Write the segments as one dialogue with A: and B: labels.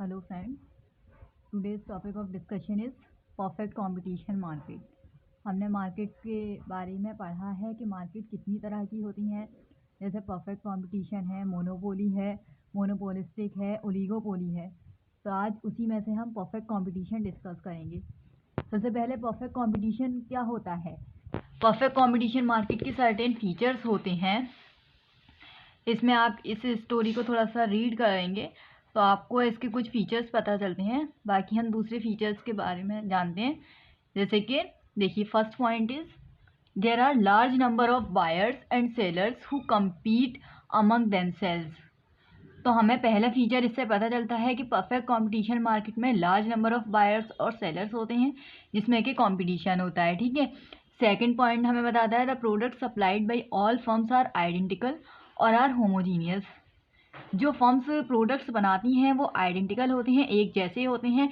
A: Hello friends, today's topic of discussion is perfect competition market. हमने market के बारे में पढ़ा है कि मार्केट कितनी तरह की होती हैं, जैसे परफेक्ट कंपटीशन है, मोनोपोली है, मोनोपोलिस्टिक है, ओलिगोपोली है। तो आज उसी में से हम परफेक्ट कंपटीशन डिस्कस करेंगे। सबसे पहले परफेक्ट कंपटीशन क्या होता है। परफेक्ट कंपटीशन मार्केट के सर्टेन फीचर्स होते हैं। इसमें आप इस स्टोरी को थोड़ा सा रीड करेंगे तो आपको इसके कुछ फीचर्स पता चलते हैं। बाकी हम दूसरे फीचर्स के बारे में जानते हैं। जैसे कि देखिए, first point is there are large number of buyers and sellers who compete among themselves. तो हमें पहला फीचर इससे पता चलता है कि परफेक्ट कंपटीशन मार्केट में लार्ज नंबर ऑफ बायर्स और सेलर्स होते हैं जिसमें कि कंपटीशन होता है। ठीक है। सेकंड पॉइंट हमें बताता है the product supplied by all firms are identical or are homogeneous. जो फर्म्स प्रोडक्ट्स बनाती हैं वो आइडेंटिकल होते हैं, एक जैसे होते हैं।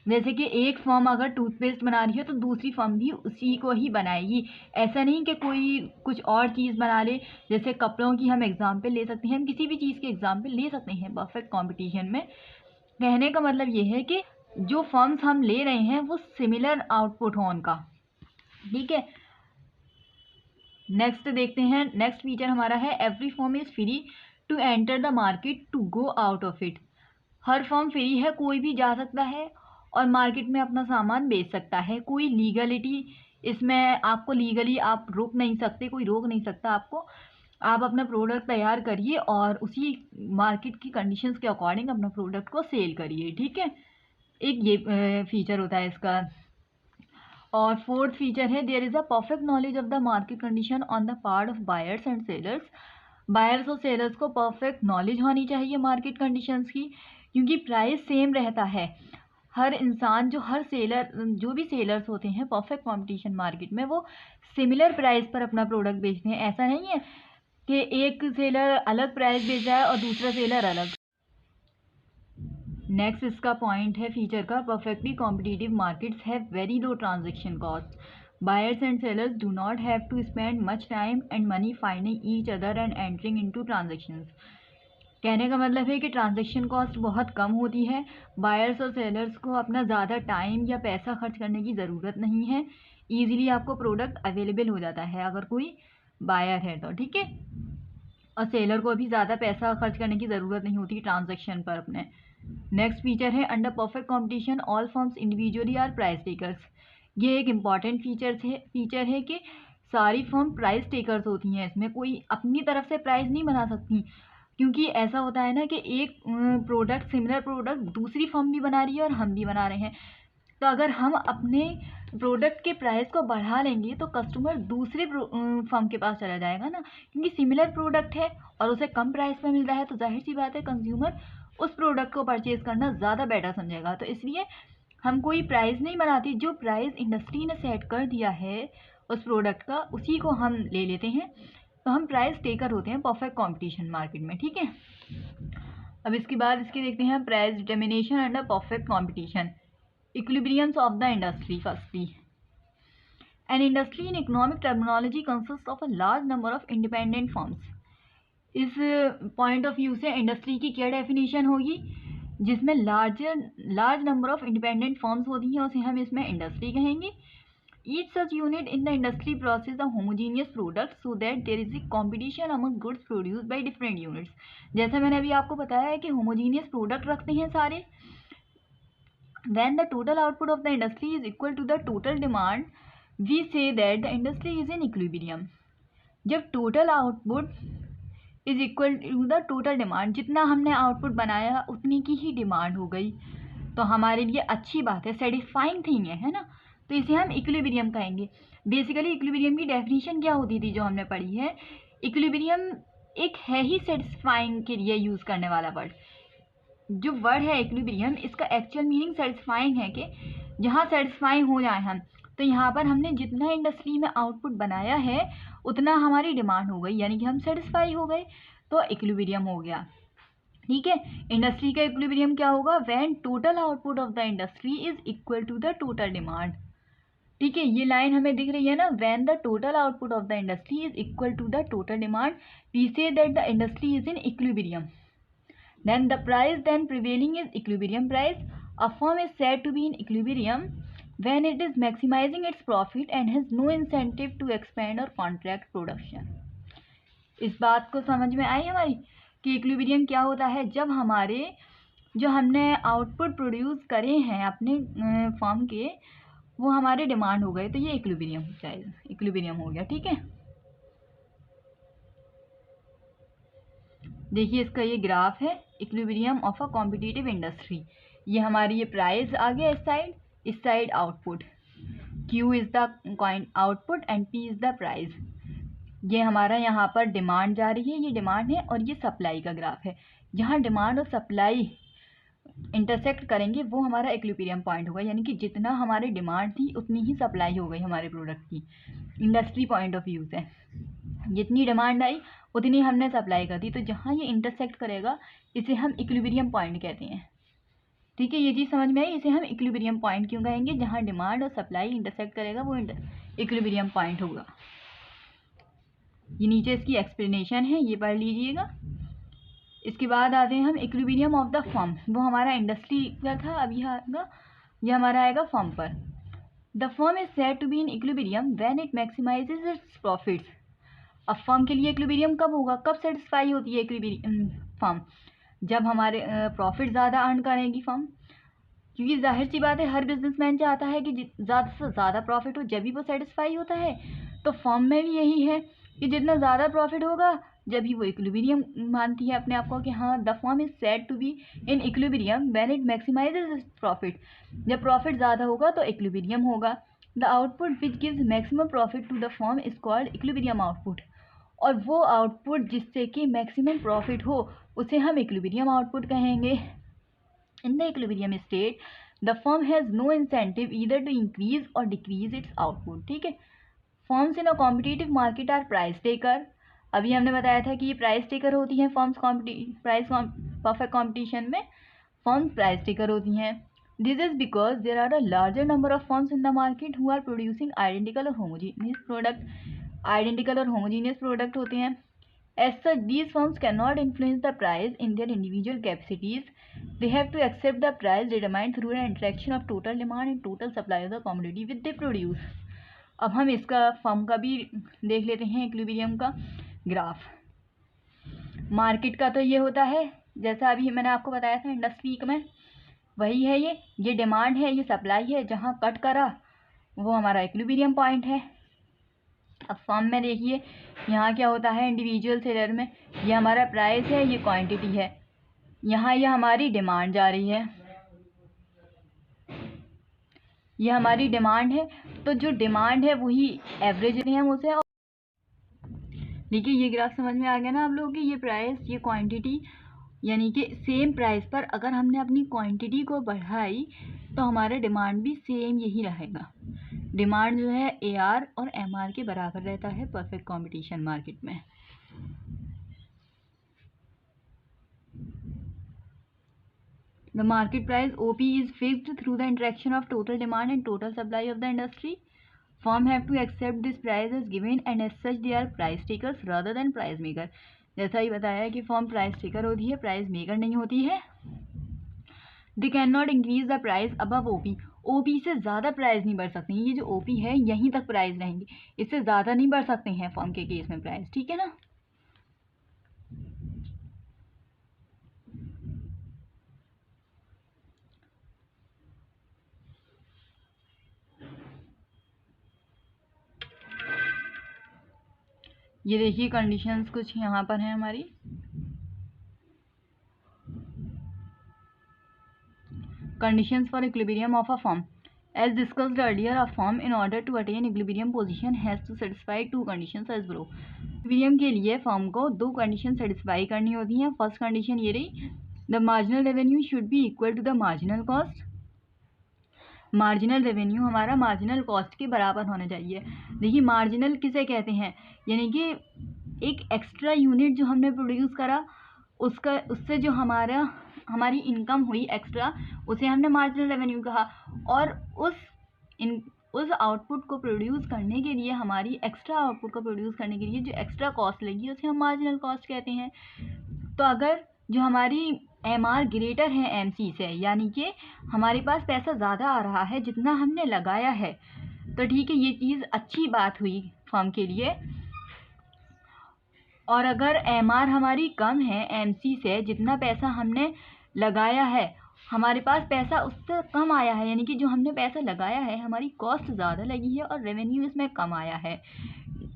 A: जैसे कि एक फर्म अगर टूथपेस्ट बना रही है तो दूसरी फर्म भी उसी को ही बनाएगी। ऐसा नहीं कि कोई कुछ और चीज़ बना ले। जैसे कपड़ों की हम एग्जाम्पल ले सकते हैं, हम किसी भी चीज़ के एग्जाम्पल ले सकते हैं परफेक्ट कॉम्पिटिशन में। कहने का मतलब ये है कि जो फर्म्स हम ले रहे हैं वो सिमिलर आउटपुट हो उनका। ठीक है। नेक्स्ट देखते हैं, नेक्स्ट फीचर हमारा है every firm is free to enter the market to go out of it. हर फर्म फ्री है, कोई भी जा सकता है और मार्केट में अपना सामान बेच सकता है। कोई लीगलिटी इसमें आपको लीगली आप रोक नहीं सकते, कोई रोक नहीं सकता आपको। आप अपना प्रोडक्ट तैयार करिए और उसी मार्केट की कंडीशंस के अकॉर्डिंग अपना प्रोडक्ट को सेल करिए। ठीक है, एक ये फीचर होता है इसका। और फोर्थ फीचर है there is a perfect knowledge of the market condition on the part of buyers and sellers. Buyers और सेलर्स को परफेक्ट नॉलेज होनी चाहिए मार्केट कंडीशंस की, क्योंकि प्राइस सेम रहता है। हर इंसान जो भी सेलर्स होते हैं परफेक्ट कंपटीशन मार्केट में, वो सिमिलर प्राइस पर अपना प्रोडक्ट बेचते हैं। ऐसा नहीं है कि एक सेलर अलग प्राइस बेच रहा है और दूसरा सेलर अलग। नेक्स्ट इसका पॉइंट है फीचर का, perfectly competitive markets have very low transaction cost. Buyers and sellers do not have to spend much time and money finding each other and entering into transactions. कहने का मतलब है कि transaction cost बहुत कम होती है। बायर्स और सेलर्स को अपना ज़्यादा टाइम या पैसा खर्च करने की ज़रूरत नहीं है। ईजिली आपको प्रोडक्ट अवेलेबल हो जाता है अगर कोई बायर है तो। ठीक है। और सेलर को भी ज़्यादा पैसा खर्च करने की ज़रूरत नहीं होती ट्रांजेक्शन पर अपने। नेक्स्ट फीचर है under perfect competition all firms individually are price takers. ये एक इम्पॉर्टेंट फीचर है कि सारी फर्म प्राइस टेकर्स होती हैं। इसमें कोई अपनी तरफ से प्राइस नहीं बना सकती, क्योंकि ऐसा होता है ना कि एक प्रोडक्ट सिमिलर प्रोडक्ट दूसरी फर्म भी बना रही है और हम भी बना रहे हैं। तो अगर हम अपने प्रोडक्ट के प्राइस को बढ़ा लेंगे तो कस्टमर दूसरे फर्म के पास चला जाएगा ना, क्योंकि सिमिलर प्रोडक्ट है और उसे कम प्राइस पर मिल रहा है। तो जाहिर सी बात है कंज्यूमर उस प्रोडक्ट को परचेज करना ज़्यादा बेटर समझेगा। तो इसलिए हम कोई प्राइस नहीं बनाते, जो प्राइस इंडस्ट्री ने सेट कर दिया है उस प्रोडक्ट का उसी को हम ले लेते हैं। तो हम प्राइस टेकर होते हैं परफेक्ट कंपटीशन मार्केट में। ठीक है। अब इसके बाद इसके देखते हैं price determination under perfect competition, equilibriums of the industry. Firstly, an industry in economic terminology consists of a large number of independent firms। इस पॉइंट ऑफ व्यू से इंडस्ट्री की क्या डेफिनेशन होगी, जिसमें large number of independent firms होती हैं उसे हम इसमें इंडस्ट्री कहेंगे। Each such unit in the industry processes a homogeneous product so that there is a competition among goods produced by different units। जैसे मैंने अभी आपको बताया है कि homogeneous product रखते हैं सारे। When the total output of the industry is equal to the total demand, we say that the industry is in equilibrium। जब total output is equal to the total demand, जितना हमने output बनाया उतनी की ही demand हो गई, तो हमारे लिए अच्छी बात है, सेटिस्फाइंग थिंग है ना। तो इसे हम इक्विलिब्रियम कहेंगे। बेसिकली इक्विलिब्रियम की डेफिनेशन क्या होती थी जो हमने पढ़ी है, इक्विलिब्रियम एक है ही सेटिस्फाइंग के लिए यूज़ करने वाला वर्ड। जो वर्ड है इक्विलिब्रियम, इसका एक्चुअल मीनिंग सेटिस्फाइंग है कि जहाँ सेटिस्फाइंग हो जाए हम। तो यहाँ पर हमने जितना इंडस्ट्री में आउटपुट बनाया है उतना हमारी डिमांड हो गई, यानी कि हम सेटिस्फाई हो गए, तो इक्विलिब्रियम हो गया। ठीक है। इंडस्ट्री का इक्विलिब्रियम क्या होगा, when total output of the industry is equal to the total demand. ठीक है, ये लाइन हमें दिख रही है ना, when the total output of the industry is equal to the total demand, we say that the industry is in equilibrium. Then the price then prevailing is equilibrium price. A firm is said to be in equilibrium when it is maximizing its profit and has no incentive to expand or contract production. इस बात को समझ में आई हमारी कि equilibrium क्या होता है? जब हमारे जो हमने आउटपुट प्रोड्यूस करे हैं अपने फर्म के, वो हमारे डिमांड हो गए, तो ये इक्विलिब्रियम हो गया। ठीक है, देखिए इसका ये ग्राफ है, equilibrium of a competitive industry. ये हमारी ये प्राइस आ गया इस side output, Q is the output and P is the price. ये हमारा यहाँ पर डिमांड जा रही है, ये डिमांड है, और ये सप्लाई का ग्राफ है। जहाँ डिमांड और सप्लाई इंटरसेक्ट करेंगे वो हमारा इक्विलिब्रियम पॉइंट होगा, यानी कि जितना हमारी डिमांड थी उतनी ही सप्लाई हो गई हमारे प्रोडक्ट की। इंडस्ट्री पॉइंट ऑफ व्यू से जितनी डिमांड आई उतनी हमने सप्लाई कर दी, तो जहाँ ये इंटरसेक्ट करेगा इसे हम इक्विलिब्रियम पॉइंट कहते हैं। ठीक है, ये चीज़ समझ में आई? इसे हम इक्विलिब्रियम पॉइंट क्यों कहेंगे? जहाँ डिमांड और सप्लाई इंटरसेक्ट करेगा वो इक्विलिब्रियम पॉइंट होगा। ये नीचे इसकी एक्सप्लेनेशन है, ये पढ़ लीजिएगा। इसके बाद आते हैं हम इक्विलिब्रियम ऑफ द फर्म। वो हमारा इंडस्ट्री का था, अभी आएगा ये हमारा आएगा फर्म पर। The firm is said to be in equilibrium when it maximizes its profits. अब फर्म के लिए इक्विलिब्रियम कब होगा, कब सेटिस्फाई होती है इक्विलिब्रियम फर्म? जब हमारे प्रॉफिट ज़्यादा अर्न करेगी फर्म, क्योंकि जाहिर सी बात है हर बिजनेसमैन चाहता है कि ज़्यादा से ज़्यादा प्रॉफिट हो, जब भी वो सेटिस्फाई होता है। तो फर्म में भी यही है कि जितना ज़्यादा प्रॉफिट होगा जब भी वो इक्विलिब्रियम मानती है अपने आप को कि हाँ the firm is said to be in equilibrium when it maximizes its profit. जब प्रॉफिट ज़्यादा होगा तो इक्विलिब्रियम होगा। The output which gives maximum profit to the firm is called equilibrium output. और वो आउटपुट जिससे कि मैक्सिमम प्रॉफिट हो उसे हम इक्विलिब्रियम आउटपुट कहेंगे। In the equilibrium state the firm has no incentive either to increase or decrease its output. ठीक है, firms in a competitive market are price taker. अभी हमने बताया था कि ये प्राइस टेकर होती हैं फर्म्स। परफेक्ट कॉम्पिटिशन में फर्म्स प्राइस टेकर होती हैं। This is because there are a larger number of firms in the market who are producing identical और होमोजीनियस प्रोडक्ट। आइडेंटिकल और होमोजीनियस प्रोडक्ट होते हैं। As such these firms can not influence the price in their individual capacities. They have to accept the price determined through an interaction of total demand and total supply of the commodity with they produce. अब हम इसका firm का भी देख लेते हैं, equilibrium का graph. Market का तो ये होता है जैसा अभी मैंने आपको बताया था इंडस्ट्री में, वही है ये डिमांड है, ये सप्लाई है। जहाँ कट करा वो हमारा इक्विलिब्रियम पॉइंट है। अब फर्म में देखिए यहाँ क्या होता है, इंडिविजुअल सेलर में ये हमारा प्राइस है, ये क्वांटिटी है। यहाँ ये हमारी डिमांड जा रही है, ये हमारी डिमांड है। तो जो डिमांड है वही एवरेज है हम उसे। देखिए ये ग्राफ समझ में आ गया ना आप लोगों की? ये प्राइस, ये क्वांटिटी, यानी कि सेम प्राइस पर अगर हमने अपनी क्वांटिटी को बढ़ाई तो हमारा डिमांड भी सेम यही रहेगा। डिमांड जो है AR और MR के बराबर रहता है परफेक्ट कंपटीशन मार्केट में। The market price OP is fixed through the interaction of total demand and total supply of the industry. Firm have to accept this price as given and as such they are price takers rather than price maker. जैसा ही बताया है कि firm price taker होती है, price maker नहीं होती है। They cannot increase the price above OP. OP से ज़्यादा प्राइस नहीं बढ़ सकती। ये जो OP है यहीं तक प्राइस रहेंगे, इससे ज़्यादा नहीं बढ़ सकते हैं फर्म के केस में प्राइस। ठीक है ना? ये देखिए कंडीशंस कुछ यहाँ पर हैं हमारी। Conditions for equilibrium of a firm. As discussed earlier, a firm in order to attain equilibrium position has to satisfy two conditions as below. Equilibrium के लिए फर्म को दो कंडीशन सेटिस्फाई करनी होती हैं। फर्स्ट कंडीशन ये रही, the marginal revenue should be equal to the marginal cost. Marginal revenue हमारा मार्जिनल कॉस्ट के बराबर होना चाहिए। देखिए मार्जिनल किसे कहते हैं, यानी कि एक एक्स्ट्रा यूनिट जो हमने प्रोड्यूस करा उससे जो हमारी इनकम हुई एक्स्ट्रा, उसे हमने मार्जिनल रेवेन्यू कहा। और उस आउटपुट को प्रोड्यूस करने के लिए, हमारी एक्स्ट्रा आउटपुट को प्रोड्यूस करने के लिए जो एक्स्ट्रा कॉस्ट लगी उसे हम मार्जिनल कॉस्ट कहते हैं। तो अगर जो हमारी एम आर ग्रेटर है एम सी से, यानी कि हमारे पास पैसा ज़्यादा आ रहा है जितना हमने लगाया है। तो ठीक है, ये चीज़ अच्छी बात हुई फर्म के लिए। और अगर एम आर हमारी कम है एम सी से, जितना पैसा हमने लगाया है हमारे पास पैसा उससे कम आया है, यानी कि जो हमने पैसा लगाया है हमारी कॉस्ट ज़्यादा लगी है और रेवेन्यू इसमें कम आया है,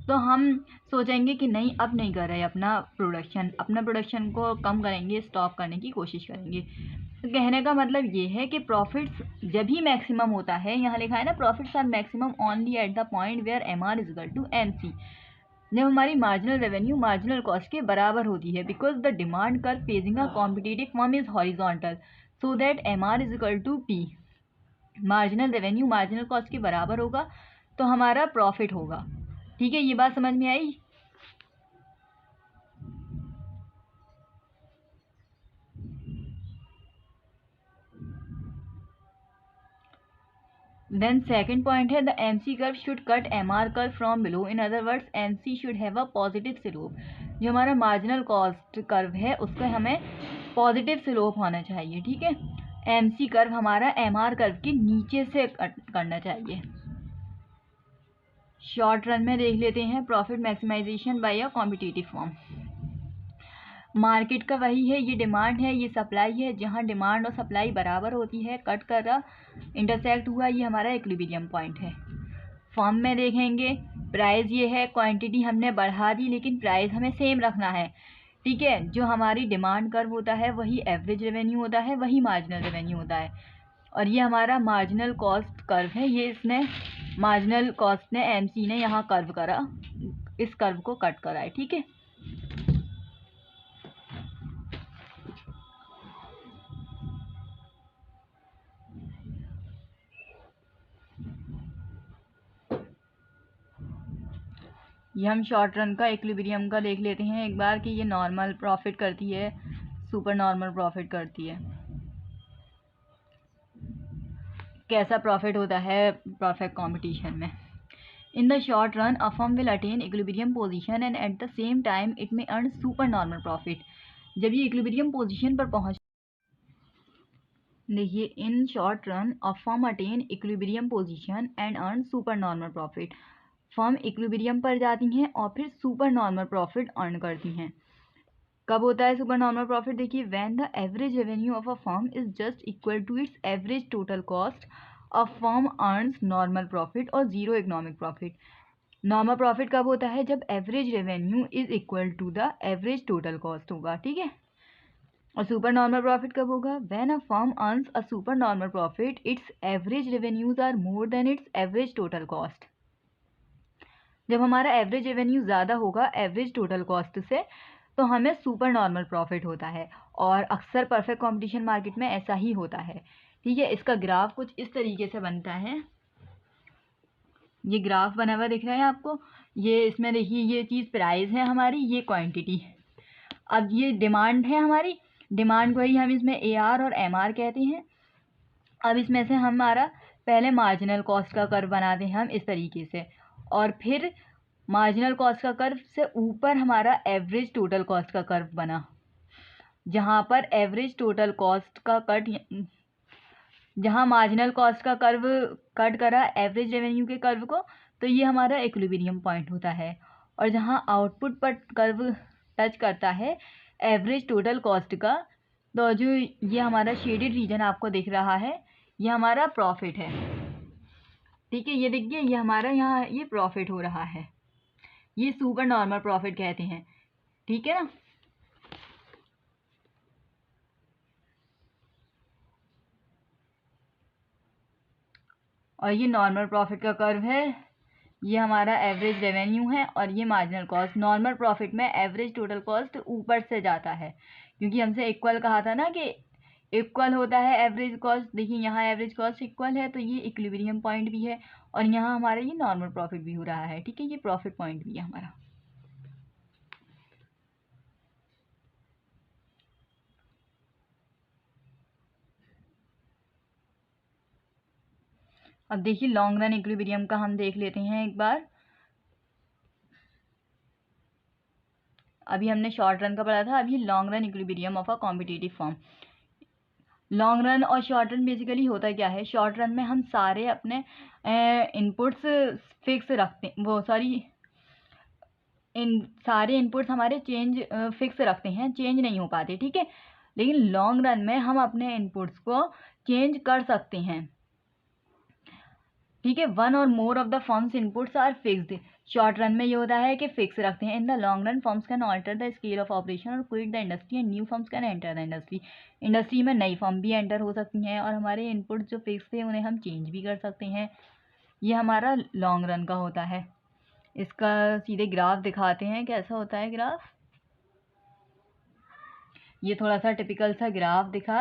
A: तो हम सोचेंगे कि नहीं, अब नहीं कर रहे अपना प्रोडक्शन को कम करेंगे, स्टॉप करने की कोशिश करेंगे। तो कहने का मतलब ये है कि प्रॉफिट्स जब भी मैक्सिमम होता है, यहाँ लिखा है ना, profits are maximum only at the point where M R is equal to M C, जब हमारी मार्जिनल रेवेन्यू मार्जिनल कॉस्ट के बराबर होती है, because the demand curve facing a competitive firm is horizontal so that M R is equal to P. Marginal revenue marginal cost के बराबर होगा तो हमारा प्रॉफिट होगा। ठीक है, ये बात समझ में आई। देन सेकंड पॉइंट है the M C curve should cut M R curve from below, in other words M C should have a positive slope. जो हमारा मार्जिनल कॉस्ट कर्व है उसका हमें पॉजिटिव स्लोप होना चाहिए। ठीक है, एम सी कर्व हमारा एम आर कर्व के नीचे से कट करना चाहिए। शॉर्ट रन में देख लेते हैं profit maximization by a competitive firm. Market का वही है, ये डिमांड है, ये सप्लाई है, जहाँ डिमांड और सप्लाई बराबर होती है, कट कर रहा इंटरसेक्ट हुआ, ये हमारा इक्विलिब्रियम पॉइंट है। फॉर्म में देखेंगे प्राइस ये है, क्वांटिटी हमने बढ़ा दी लेकिन प्राइस हमें सेम रखना है। ठीक है, जो हमारी डिमांड कर्व होता है वही एवरेज रेवेन्यू होता है, वही मार्जिनल रेवेन्यू होता है। और ये हमारा मार्जिनल कॉस्ट कर्व है, ये इसने मार्जिनल कॉस्ट ने एमसी ने यहाँ कर्व करा, इस कर्व को कट करा है। ठीक है, ये हम शॉर्ट रन का इक्विलिब्रियम का देख लेते हैं एक बार कि ये नॉर्मल प्रॉफिट करती है, सुपर नॉर्मल प्रॉफिट करती है। कैसा प्रॉफिट होता है परफेक्ट कंपटीशन में। In the short run a firm will attain equilibrium position and at the same time it में अर्न सुपर नॉर्मल प्रॉफिट। जब ये इक्विलिब्रियम पोजीशन पर पहुंच, देखिए, in short run a firm attain equilibrium position and earn super normal profit. Firm equilibrium पर जाती हैं और फिर सुपर नॉर्मल प्रॉफिट अर्न करती हैं। कब होता है सुपर नॉर्मल प्रॉफिट? देखिए, when the average revenue of a firm is just equal to its average total cost, a firm earns normal profit और zero economic profit. Normal profit कब होता है? जब average revenue is equal to the average total cost होगा। ठीक है, और super normal profit कब होगा? When a firm earns a super normal profit its average revenues are more then it's average total cost. जब हमारा एवरेज रेवेन्यू ज़्यादा होगा एवरेज टोटल कॉस्ट से तो हमें सुपर नॉर्मल प्रॉफिट होता है, और अक्सर परफेक्ट कंपटीशन मार्केट में ऐसा ही होता है। ठीक है, इसका ग्राफ कुछ इस तरीके से बनता है, ये ग्राफ बना हुआ दिख रहा है आपको। ये इसमें देखिए, ये चीज़ प्राइस है हमारी, ये क्वांटिटी। अब ये डिमांड है हमारी, डिमांड को ही हम इसमें ए आर और एम आर कहते हैं। अब इसमें से हमारा पहले मार्जिनल कॉस्ट का कर्व बनाते हैं हम इस तरीके से, और फिर मार्जिनल कॉस्ट का कर्व से ऊपर हमारा एवरेज टोटल कॉस्ट का कर्व बना, जहाँ पर एवरेज टोटल कॉस्ट का कट, जहाँ मार्जिनल कॉस्ट का कर्व कट करा एवरेज रेवेन्यू के कर्व को, तो ये हमारा इक्विलिब्रियम पॉइंट होता है। और जहाँ आउटपुट पर कर्व टच करता है एवरेज टोटल कॉस्ट का, तो जो ये हमारा शेडेड रीजन आपको दिख रहा है ये हमारा प्रॉफिट है। ठीक है, ये देखिए, ये हमारा यहाँ ये प्रॉफिट हो रहा है, ये सुपर नॉर्मल प्रॉफिट कहते हैं। ठीक है ना, और ये नॉर्मल प्रॉफिट का कर्व है, ये हमारा एवरेज रेवेन्यू है और ये मार्जिनल कॉस्ट। नॉर्मल प्रॉफिट में एवरेज टोटल कॉस्ट ऊपर से जाता है, क्योंकि हमसे इक्वल कहा था ना कि इक्वल होता है एवरेज कॉस्ट। देखिए, यहाँ एवरेज कॉस्ट इक्वल है तो ये इक्विलिब्रियम पॉइंट भी है, और यहाँ हमारा ये नॉर्मल प्रॉफिट भी हो रहा है। ठीक है, ये प्रॉफिट पॉइंट भी है हमारा। अब देखिए, लॉन्ग रन इक्विलिब्रियम का हम देख लेते हैं एक बार। अभी हमने शॉर्ट रन का पढ़ा था, अभी long run equilibrium of a competitive firm. Long run और शॉर्ट रन बेसिकली होता क्या है, शॉर्ट रन में हम सारे अपने इनपुट्स फिक्स रखते, वो सॉरी इन सारे इनपुट्स हमारे चेंज फिक्स रखते हैं, चेंज नहीं हो पाते, ठीक है। लेकिन लॉन्ग रन में हम अपने इनपुट्स को चेंज कर सकते हैं, ठीक है। वन और more of the firm's inputs are fixed. Short run में ये होता है कि फिक्स रखते हैं। In the long run firms can alter the scale of operation और quit the industry and new firms can enter the industry. Industry में नई फर्म भी एंटर हो सकती हैं और हमारे इनपुट जो फिक्स थे उन्हें हम चेंज भी कर सकते हैं। ये हमारा लॉन्ग रन का होता है। इसका सीधे ग्राफ दिखाते हैं कैसा होता है ग्राफ। ये थोड़ा सा टिपिकल सा ग्राफ दिखा।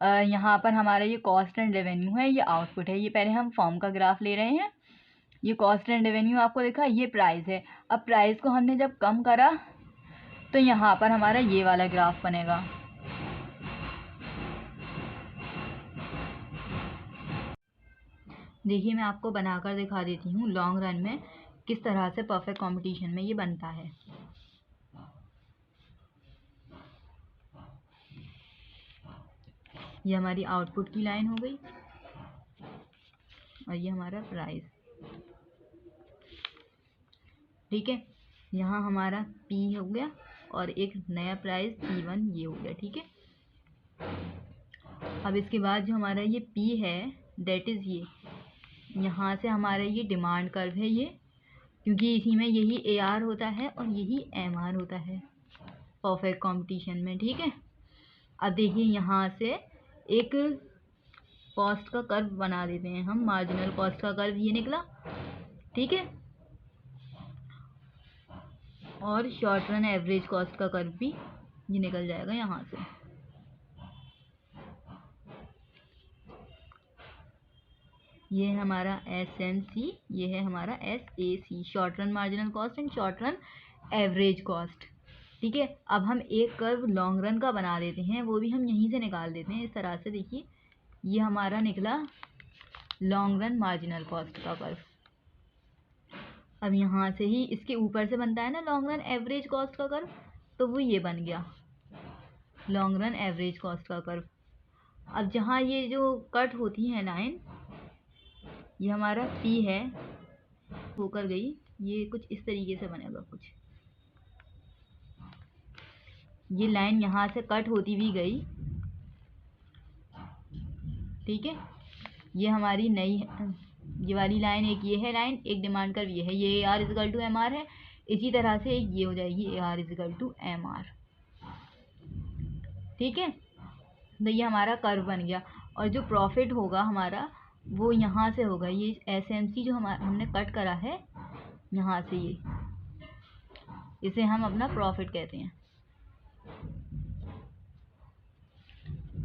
A: यहाँ पर हमारा ये कॉस्ट एंड रेवेन्यू है, ये आउटपुट है। ये पहले हम फॉर्म का ग्राफ ले रहे हैं। ये कॉस्ट एंड रेवेन्यू आपको दिखा, ये प्राइस है। अब प्राइस को हमने जब कम करा तो यहाँ पर हमारा ये वाला ग्राफ बनेगा। देखिए मैं आपको बनाकर दिखा देती हूँ लॉन्ग रन में किस तरह से परफेक्ट कंपटीशन में ये बनता है। ये हमारी आउटपुट की लाइन हो गई और ये हमारा प्राइस, ठीक है। यहाँ हमारा P हो गया और एक नया प्राइस P1 ये हो गया, ठीक है। अब इसके बाद जो हमारा ये P है दैट इज़ ये, यहाँ से हमारा ये डिमांड कर्व है ये, क्योंकि इसी में यही AR होता है और यही MR होता है परफेक्ट कंपटीशन में, ठीक है। अब देखिए यहाँ से एक कॉस्ट का कर्व बना देते हैं हम, मार्जिनल कॉस्ट का कर्व ये निकला, ठीक है। और शॉर्ट रन एवरेज कॉस्ट का कर्व भी ये निकल जाएगा यहाँ से। ये है हमारा SMC, ये है हमारा SAC, short run marginal cost and short run average cost, ठीक है। अब हम एक कर्व लॉन्ग रन का बना देते हैं, वो भी हम यहीं से निकाल देते हैं इस तरह से। देखिए ये हमारा निकला लॉन्ग रन मार्जिनल कॉस्ट का कर्व। अब यहाँ से ही इसके ऊपर से बनता है ना लॉन्ग रन एवरेज कॉस्ट का कर्व, तो वो ये बन गया लॉन्ग रन एवरेज कॉस्ट का कर्व। अब जहाँ ये जो कट होती है लाइन, ये हमारा P है, होकर गई, ये कुछ इस तरीके से बनेगा कुछ, ये लाइन यहाँ से कट होती हुई गई, ठीक है। ये हमारी नई ये वाली लाइन, एक ये है लाइन, एक डिमांड कर्व ये है, ये AR इजिकल टू MR है। इसी तरह से एक ये हो जाएगी AR इजिकल टू MR, ठीक है। तो ये हमारा कर्व बन गया और जो प्रॉफिट होगा हमारा वो यहाँ से होगा, ये SMC जो हमने कट करा है यहाँ से, ये इसे हम अपना प्रॉफिट कहते हैं,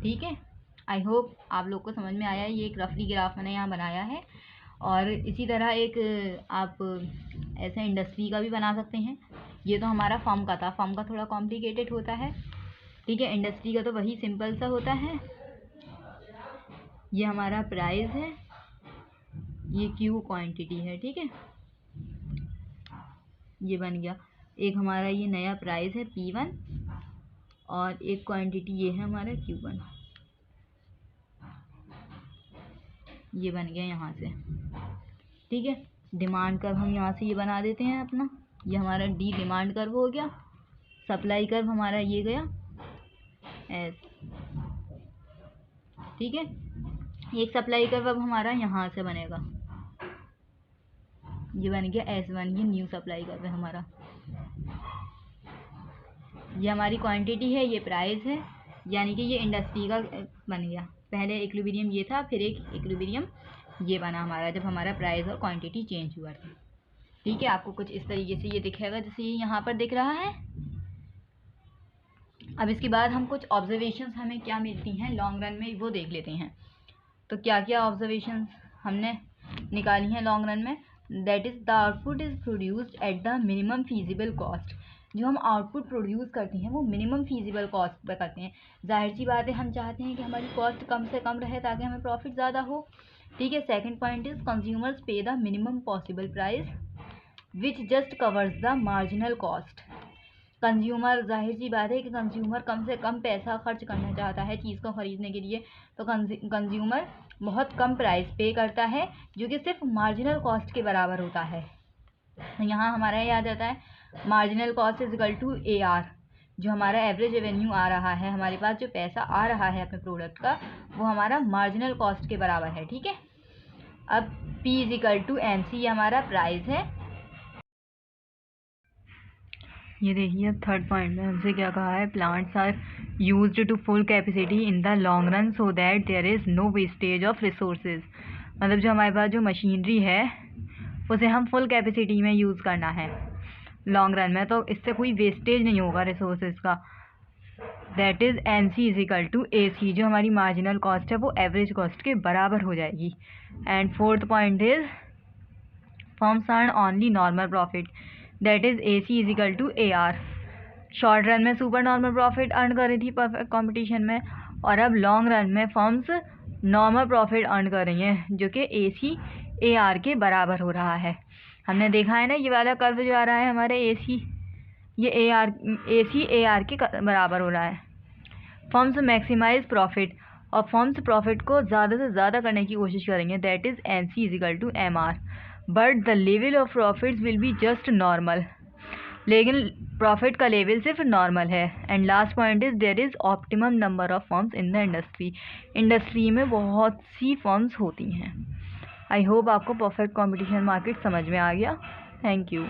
A: ठीक है। आई होप आप लोग को समझ में आया। ये एक रफली ग्राफ मैंने यहाँ बनाया है और इसी तरह एक आप ऐसे इंडस्ट्री का भी बना सकते हैं। ये तो हमारा फर्म का था, फर्म का थोड़ा कॉम्प्लिकेटेड होता है, ठीक है। इंडस्ट्री का तो वही सिंपल सा होता है। ये हमारा प्राइस है, ये Q क्वांटिटी है, ठीक है। ये बन गया। एक हमारा ये नया प्राइस है P1 और एक क्वांटिटी ये है हमारा Q1, ये बन गया यहाँ से, ठीक है। डिमांड कर्व हम यहाँ से ये बना देते हैं अपना, ये हमारा D डिमांड कर्व हो गया। सप्लाई कर्व हमारा ये गया S, ठीक है। एक सप्लाई कर्व अब हमारा यहाँ से बनेगा, ये बन गया S1, ये न्यू सप्लाई कर्व है हमारा। ये हमारी क्वांटिटी है, ये प्राइस है, यानी कि ये इंडस्ट्री का बन गया। पहले इक्विलिब्रियम ये था, फिर एक इक्विलिब्रियम ये बना हमारा जब हमारा प्राइस और क्वांटिटी चेंज हुआ था, ठीक है। आपको कुछ इस तरीके से ये दिखेगा जैसे ये यहाँ पर दिख रहा है। अब इसके बाद हम कुछ ऑब्जर्वेशंस हमें क्या मिलती हैं लॉन्ग रन में वो देख लेते हैं। तो क्या क्या ऑब्जर्वेशंस हमने निकाली हैं लॉन्ग रन में, that is the output is produced at the minimum feasible cost. जो हम आउटपुट प्रोड्यूस करते हैं वो मिनिमम फीजिबल कॉस्ट पर करते हैं। जाहिर सी बात है हम चाहते हैं कि हमारी कॉस्ट कम से कम रहे ताकि हमें प्रॉफिट ज़्यादा हो, ठीक है। सेकंड पॉइंट इज़ कंज्यूमर्स पे the minimum possible price which just covers the marginal cost. Consumer, जाहिर सी बात है कि कंज्यूमर कम से कम पैसा खर्च करना चाहता है चीज़ को ख़रीदने के लिए, तो कंज्यूमर बहुत कम प्राइस पे करता है जो कि सिर्फ मार्जिनल कॉस्ट के बराबर होता है। यहाँ हमारा ये आ जाता है marginal cost is equal to AR, जो हमारा एवरेज रेवेन्यू आ रहा है, हमारे पास जो पैसा आ रहा है अपने प्रोडक्ट का, वो हमारा मार्जिनल कॉस्ट के बराबर है। ठीक है, अब P is equal to MC, ये हमारा प्राइस है। ये देखिए अब थर्ड पॉइंट में हमसे क्या कहा है, plants are used to full capacity in the long run so that there is no wastage of resources. मतलब जो हमारे पास जो मशीनरी है उसे हम फुल कैपेसिटी में यूज़ करना है लॉन्ग रन में, तो इससे कोई वेस्टेज नहीं होगा रिसोर्सेज का। That is MC is equal to AC, जो हमारी मार्जिनल कॉस्ट है वो एवरेज कॉस्ट के बराबर हो जाएगी। And fourth point is firms earn only normal profit, that is AC is equal to AR। Short run में सुपर नॉर्मल प्रॉफिट अर्न कर रही थी परफेक्ट कॉम्पिटिशन में, और अब लॉन्ग रन में फर्म्स नॉर्मल प्रॉफिट अर्न कर रही हैं जो कि AC AR के बराबर हो रहा है। हमने देखा है ना, ये वाला कर्व जो आ रहा है हमारे AC, ये AC AR के बराबर हो रहा है। फर्म्स मैक्सिमाइज प्रॉफिट, और फर्म्स प्रॉफिट को ज़्यादा से ज़्यादा करने की कोशिश करेंगे, that is MC is equal to MR। But the level of profits will be just normal, लेकिन प्रॉफिट का लेवल सिर्फ नॉर्मल है। And last point is there is optimum number of firms in the industry. Industry में बहुत सी firms होती हैं। आई होप आपको परफेक्ट कंपटीशन मार्केट समझ में आ गया। Thank you.